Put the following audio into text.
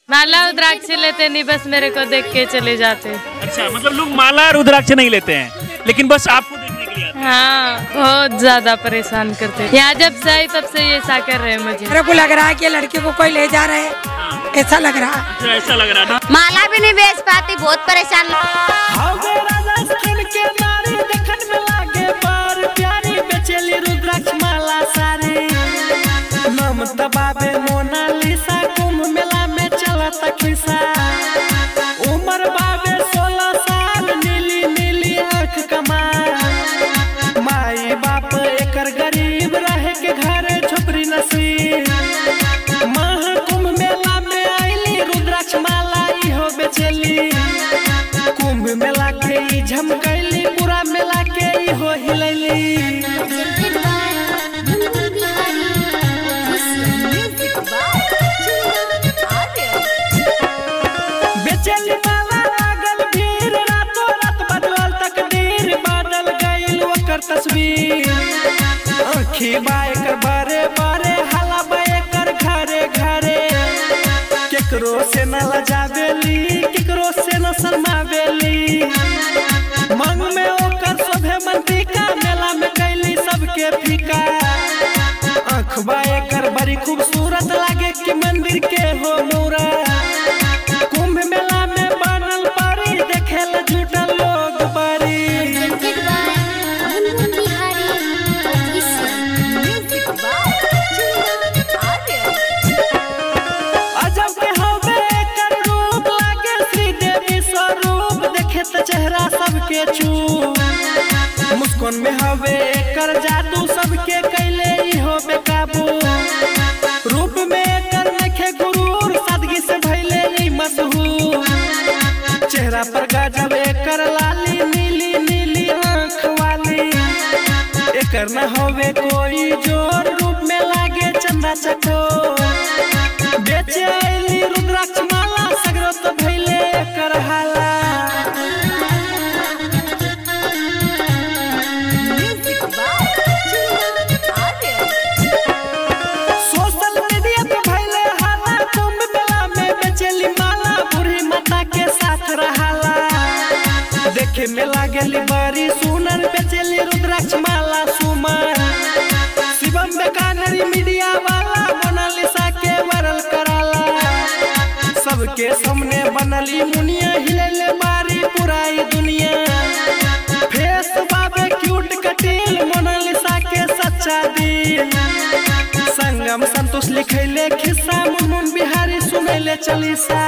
माला रुद्राक्ष लेते नहीं, बस मेरे को देख के चले जाते। अच्छा, मतलब लोग माला रुद्राक्ष नहीं लेते हैं, लेकिन बस आपको देखने के लिए आते हैं। हाँ, बहुत ज्यादा परेशान करते हैं। यहाँ जब से आई तब से ये ऐसा कर रहे हैं। मेरे को लग रहा है कि लड़की को कोई ले जा रहा है, ऐसा लग रहा है। ऐसा लग रहा है। माला भी नहीं बेच पाती, बहुत परेशान। रुद्राक्ष माला सारे नाम दबावे मोनालिसा, कुंभ मेला में चला तखिसा। उम्र बाबे 16 साल, नीली नीली आँख कमाल। माई बाप एकर गरीब, रहे के घर झोपड़ी नसीब। महाकुंभ मेला में आईली, रुद्राक्ष माला इहो बेचेली। कुंभ मेला के ई झमकैली, पूरा मेला के इहो हिलैली। बेचेली माला लागल भीड़, रातों रात बदलल तकदीर। बादल गइल ओकर तस्वीर, आँखी बाएकर बारे बारे, हला बाएकर घरे घरे। केकरो से न लजावेली, केकरो से न शर्मावेली। मांग में ओकर शोभे मंतिका, मेला में कैली सबके फीका। आँख बाएकर बड़ी खूबसूरत, लागे कि मंदिर के हो मूरा। कुंभ मेला में बनल पारी, देखेल जुटल लोग बारी। अजब के हवे एकर रूप, लागे श्री देवी स्वरूप। देखे त चेहरा सबके चूप, मुस्कान में हवे एकर जादू। सबके कैले इहो बेकाबू, रूप में एकर नखे गुरूर। सादगी से भइले ई मशहूर, चेहरा पर गजब एकर लाली। नीली नीली आँख वाली, एकर न होवे कोई जोर। रूप में लागे चंदा चकोर, बेचे आईली रुद्राक्ष माला। सगरो तो भइले एकर हाला। सोशल मीडिया पे भइले हाला, कुंभ मेला में बेचेली माला। बूढ़ी माता के साथ रहाला, देखे में लागेली बड़ी सुनर। बेचेली रुद्राक्ष माला सुमर। शिवम बेकानरी मीडिया वाला, मोनालिसा के वायरल कराला। सबके सामने बनली मुनिया, हिलेले बारी पुराई दुनिया। फेस बाबे क्यूट कटील, मोनालिसा के सच्चा दिल। संगम संतोष लिखैले खिस्सा, मुनमुन बिहारी सुनैले चालीसा।